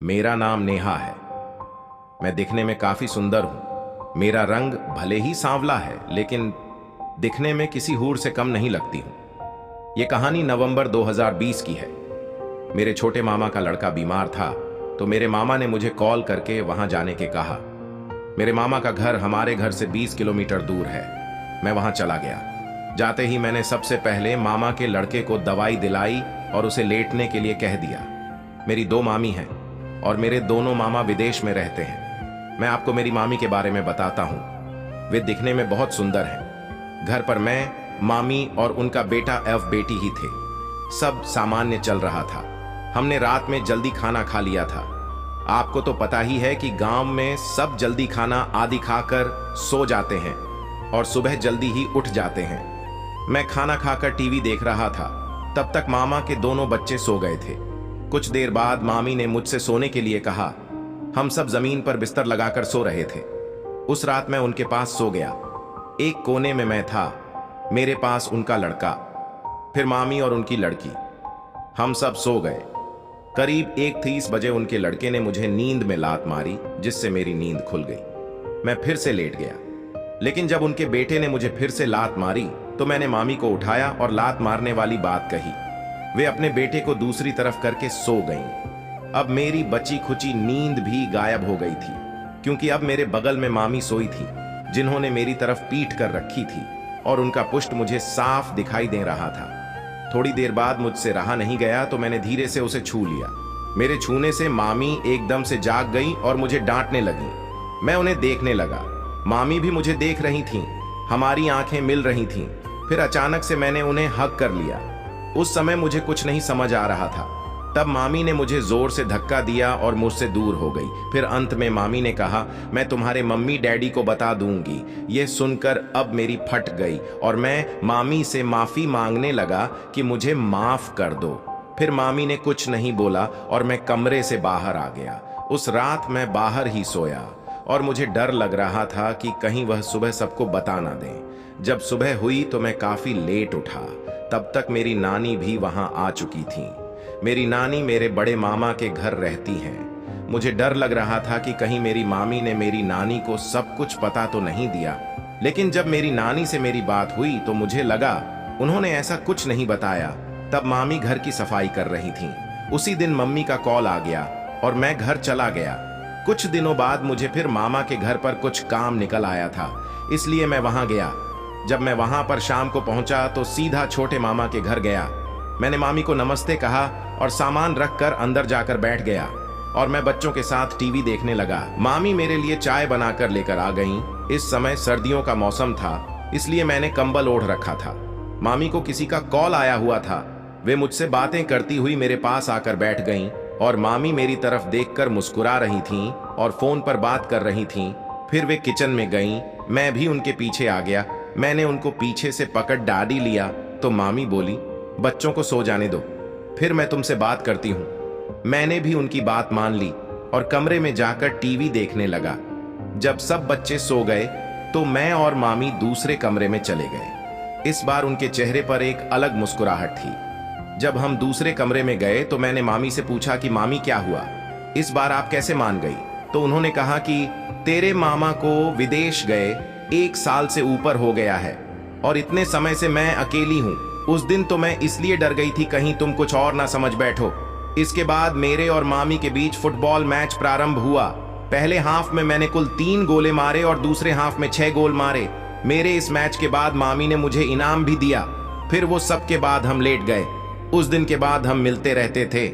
मेरा नाम नेहा है। मैं दिखने में काफी सुंदर हूं। मेरा रंग भले ही सांवला है, लेकिन दिखने में किसी हूर से कम नहीं लगती हूं। यह कहानी नवंबर 2020 की है। मेरे छोटे मामा का लड़का बीमार था, तो मेरे मामा ने मुझे कॉल करके वहां जाने के कहा। मेरे मामा का घर हमारे घर से 20 किलोमीटर दूर है। मैं वहां चला गया। जाते ही मैंने सबसे पहले मामा के लड़के को दवाई दिलाई और उसे लेटने के लिए कह दिया। मेरी 2 मामी हैं और मेरे दोनों मामा विदेश में रहते हैं। मैं आपको मेरी मामी के बारे में बताता हूं। वे दिखने में बहुत सुंदर हैं। घर पर मैं, मामी और उनका बेटा बेटी ही थे। सब सामान्य चल रहा था। हमने रात में जल्दी खाना खा लिया था। आपको तो पता ही है कि गांव में सब जल्दी खाना आदि खाकर सो जाते हैं और सुबह जल्दी ही उठ जाते हैं। मैं खाना खाकर टीवी देख रहा था। तब तक मामा के दोनों बच्चे सो गए थे। कुछ देर बाद मामी ने मुझसे सोने के लिए कहा। हम सब जमीन पर बिस्तर लगाकर सो रहे थे। उस रात मैं उनके पास सो गया। एक कोने में मैं था, मेरे पास उनका लड़का, फिर मामी और उनकी लड़की। हम सब सो गए। करीब 1:30 बजे उनके लड़के ने मुझे नींद में लात मारी, जिससे मेरी नींद खुल गई। मैं फिर से लेट गया। लेकिन जब उनके बेटे ने मुझे फिर से लात मारी तो मैंने मामी को उठाया और लात मारने वाली बात कही। वे अपने बेटे को दूसरी तरफ करके सो गईं। अब मेरी बची खुची नींद भी गायब हो गई थी, क्योंकि अब मेरे बगल में मामी सोई थी, जिन्होंने मेरी तरफ पीठ कर रखी थी और उनका पुष्ट मुझे साफ दिखाई दे रहा था। थोड़ी देर बाद मुझसे रहा नहीं गया तो मैंने धीरे से उसे छू लिया। मेरे छूने से मामी एकदम से जाग गई और मुझे डांटने लगी। मैं उन्हें देखने लगा। मामी भी मुझे देख रही थीं। हमारी आंखें मिल रही थीं। फिर अचानक से मैंने उन्हें हग कर लिया। उस समय मुझे कुछ नहीं समझ आ रहा था। तब मामी ने मुझे जोर से धक्का दिया और मुझसे दूर हो गई। फिर अंत में मामी ने कहा, मैं तुम्हारे मम्मी डैडी को बता दूंगी। यह सुनकर अब मेरी फट गई और मैं मामी से माफी मांगने लगा कि मुझे माफ कर दो। फिर मामी ने कुछ नहीं बोला और मैं कमरे से बाहर आ गया। उस रात मैं बाहर ही सोया और मुझे डर लग रहा था कि कहीं वह सुबह सबको बता ना दें। जब सुबह हुई तो मैं काफी लेट उठा। तब तक मेरी नानी भी वहां आ चुकी थी। मेरी नानी मेरे बड़े मामा के घर रहती हैं। मुझे डर लग रहा था कि कहीं मेरी मामी ने मेरी नानी को सब कुछ पता तो नहीं दिया। लेकिन जब मेरी नानी से मेरी बात हुई तो मुझे लगा उन्होंने ऐसा कुछ नहीं बताया। तब मामी घर की सफाई कर रही थी। उसी दिन मम्मी का कॉल आ गया और मैं घर चला गया। कुछ दिनों बाद मुझे फिर मामा के घर पर कुछ काम निकल आया था, इसलिए मैं वहां गया। जब मैं वहां पर शाम को पहुंचा तो सीधा छोटे मामा के घर गया। मैंने मामी को नमस्ते कहा और सामान रखकर अंदर जाकर बैठ गया और मैं बच्चों के साथ टीवी देखने लगा। मामी मेरे लिए चाय बनाकर लेकर आ गईं। इस समय सर्दियों का मौसम था, इसलिए मैंने कंबल ओढ़ रखा था। मामी को किसी का कॉल आया हुआ था। वे मुझसे बातें करती हुई मेरे पास आकर बैठ गईं और मामी मेरी तरफ देखकर मुस्कुरा रही थीं और फोन पर बात कर रही थीं। फिर वे किचन में गईं। मैं भी उनके पीछे आ गया। मैंने उनको पीछे से पकड़ डांटी लिया तो मामी बोली, बच्चों को सो जाने दो, फिर मैं तुमसे बात करती हूं। मैंने भी उनकी बात मान ली और कमरे में जाकर टीवी देखने लगा। जब सब बच्चे सो गए तो मैं और मामी दूसरे कमरे में चले गए। इस बार उनके चेहरे पर एक अलग मुस्कुराहट थी। जब हम दूसरे कमरे में गए तो मैंने मामी से पूछा कि मामी क्या हुआ, इस बार आप कैसे मान गई? तो उन्होंने कहा कि तेरे मामा को विदेश गए 1 साल से ऊपर हो गया है और इतने समय से मैं अकेली हूँ। उस दिन तो मैं इसलिए डर गई थी कहीं तुम कुछ और ना समझ बैठो। इसके बाद मेरे और मामी के बीच फुटबॉल मैच प्रारंभ हुआ। पहले हाफ में मैंने कुल 3 गोले मारे और दूसरे हाफ में 6 गोल मारे। मेरे इस मैच के बाद मामी ने मुझे इनाम भी दिया। फिर वो सब के बाद हम लेट गए। उस दिन के बाद हम मिलते रहते थे।